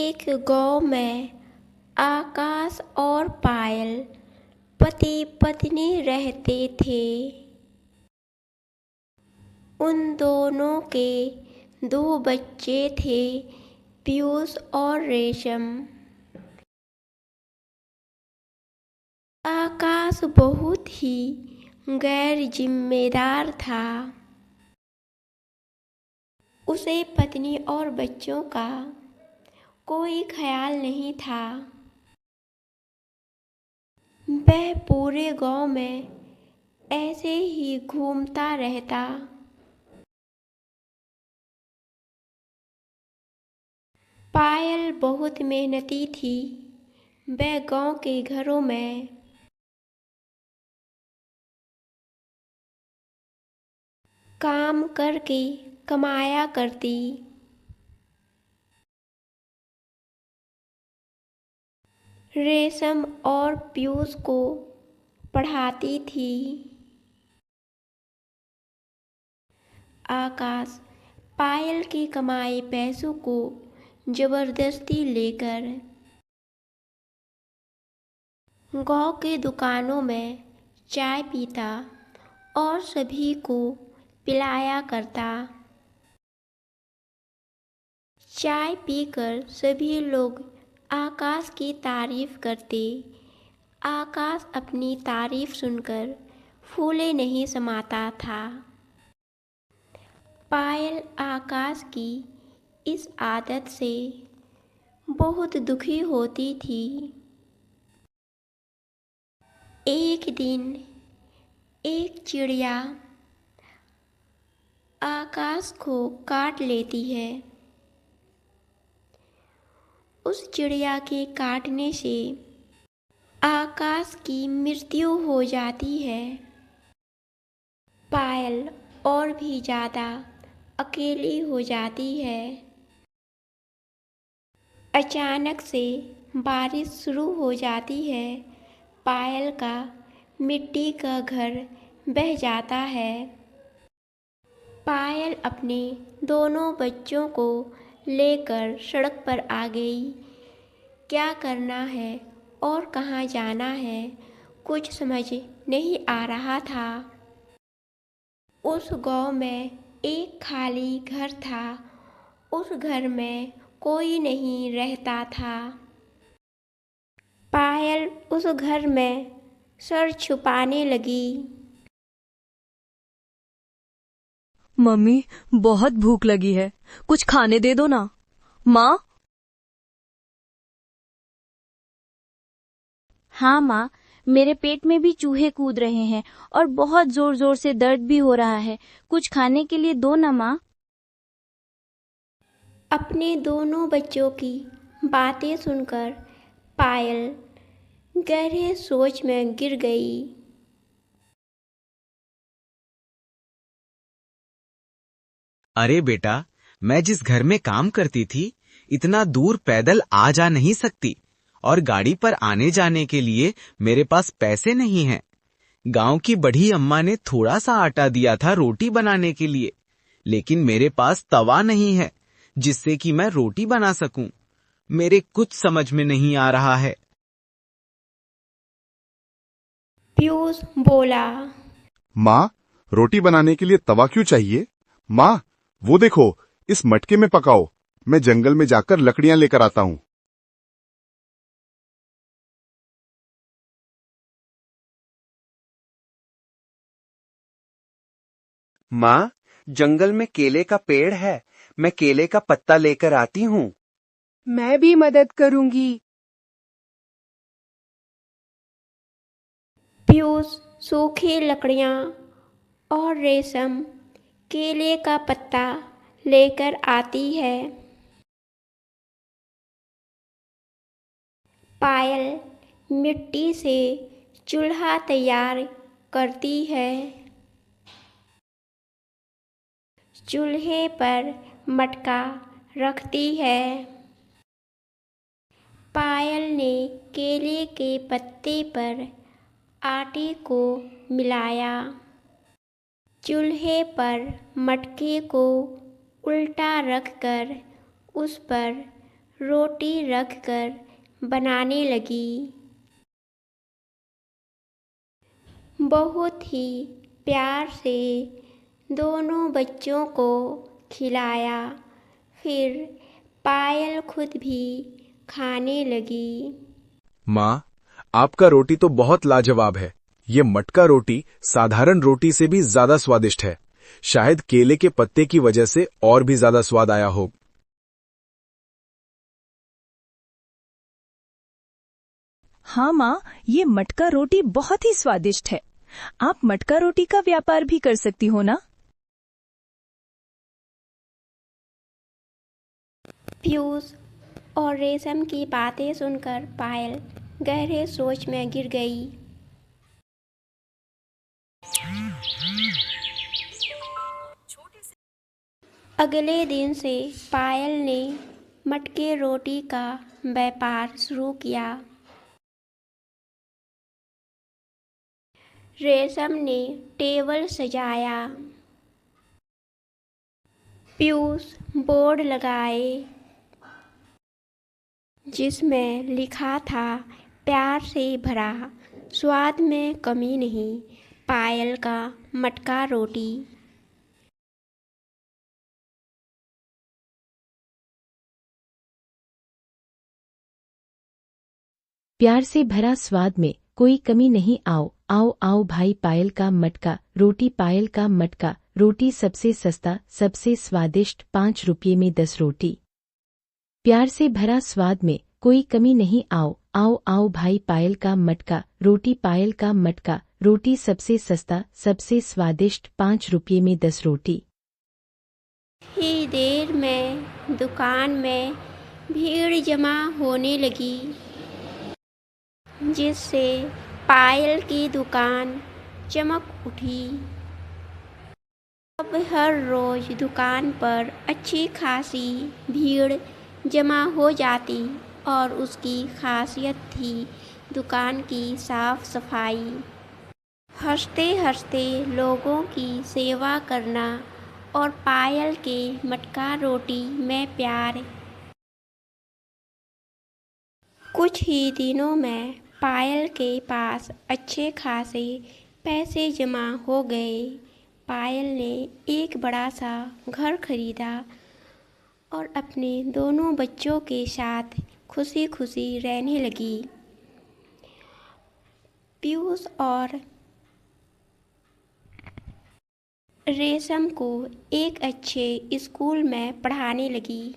एक गांव में आकाश और पायल पति पत्नी रहते थे। उन दोनों के दो बच्चे थे, पीयूष और रेशम। आकाश बहुत ही गैर जिम्मेदार था। उसे पत्नी और बच्चों का कोई ख्याल नहीं था। वह पूरे गांव में ऐसे ही घूमता रहता। पायल बहुत मेहनती थी। वह गांव के घरों में काम करके कमाया करती। रेशम और पीयूष को पढ़ाती थी। आकाश पायल की कमाए पैसों को जबरदस्ती लेकर गांव के दुकानों में चाय पीता और सभी को पिलाया करता। चाय पीकर सभी लोग आकाश की तारीफ करते। आकाश अपनी तारीफ सुनकर फूले नहीं समाता था। पायल आकाश की इस आदत से बहुत दुखी होती थी। एक दिन एक चिड़िया आकाश को काट लेती है। उस चिड़िया के काटने से आकाश की मृत्यु हो जाती है। पायल और भी ज़्यादा अकेली हो जाती है। अचानक से बारिश शुरू हो जाती है। पायल का मिट्टी का घर बह जाता है। पायल अपने दोनों बच्चों को लेकर सड़क पर आ गई। क्या करना है और कहाँ जाना है कुछ समझ नहीं आ रहा था। उस गांव में एक खाली घर था। उस घर में कोई नहीं रहता था। पायल उस घर में सर छुपाने लगी। मम्मी, बहुत भूख लगी है, कुछ खाने दे दो ना। माँ। हाँ माँ, मेरे पेट में भी चूहे कूद रहे हैं और बहुत जोर जोर से दर्द भी हो रहा है। कुछ खाने के लिए दो ना माँ। अपने दोनों बच्चों की बातें सुनकर पायल गहरे सोच में गिर गई। अरे बेटा, मैं जिस घर में काम करती थी, इतना दूर पैदल आ जा नहीं सकती और गाड़ी पर आने जाने के लिए मेरे पास पैसे नहीं हैं। गांव की बड़ी अम्मा ने थोड़ा सा आटा दिया था रोटी बनाने के लिए, लेकिन मेरे पास तवा नहीं है जिससे कि मैं रोटी बना सकूं। मेरे कुछ समझ में नहीं आ रहा है। पीयूष बोला। माँ, रोटी बनाने के लिए तवा क्यों चाहिए? माँ, वो देखो, इस मटके में पकाओ। मैं जंगल में जाकर लकड़ियां लेकर आता हूँ। माँ, जंगल में केले का पेड़ है, मैं केले का पत्ता लेकर आती हूँ। मैं भी मदद करूंगी। पीयूष सूखी लकड़ियाँ और रेशम केले का पत्ता लेकर आती है। पायल मिट्टी से चूल्हा तैयार करती है। चूल्हे पर मटका रखती है। पायल ने केले के पत्ते पर आटे को मिलाया। चूल्हे पर मटके को उल्टा रखकर उस पर रोटी रखकर बनाने लगी। बहुत ही प्यार से दोनों बच्चों को खिलाया। फिर पायल खुद भी खाने लगी। माँ, आपका रोटी तो बहुत लाजवाब है। ये मटका रोटी साधारण रोटी से भी ज्यादा स्वादिष्ट है। शायद केले के पत्ते की वजह से और भी ज्यादा स्वाद आया हो। हाँ माँ, ये मटका रोटी बहुत ही स्वादिष्ट है। आप मटका रोटी का व्यापार भी कर सकती हो ना? पीयूष और रेशम की बातें सुनकर पायल गहरे सोच में गिर गई। अगले दिन से पायल ने मटके रोटी का व्यापार शुरू किया। रेशम ने टेबल सजाया। पीयूष बोर्ड लगाए जिसमें लिखा था प्यार से भरा, स्वाद में कमी नहीं, पायल का मटका रोटी। प्यार से भरा स्वाद में कोई कमी नहीं, आओ आओ आओ भाई, पायल का मटका रोटी, पायल का मटका रोटी सबसे सस्ता सबसे स्वादिष्ट, 5 रुपये में 10 रोटी। प्यार से भरा स्वाद में कोई कमी नहीं, आओ आओ आओ भाई, पायल का मटका रोटी, पायल का मटका रोटी सबसे सस्ता सबसे स्वादिष्ट, 5 रुपये में 10 रोटी। ही देर में दुकान में भीड़ जमा होने लगी, जिससे पायल की दुकान चमक उठी। अब हर रोज दुकान पर अच्छी खासी भीड़ जमा हो जाती और उसकी खासियत थी दुकान की साफ सफाई, हंसते हंसते लोगों की सेवा करना और पायल के मटका रोटी में प्यार। कुछ ही दिनों में पायल के पास अच्छे खासे पैसे जमा हो गए। पायल ने एक बड़ा सा घर खरीदा और अपने दोनों बच्चों के साथ खुशी खुशी रहने लगी। पीयूष और रेशम को एक अच्छे स्कूल में पढ़ाने लगी।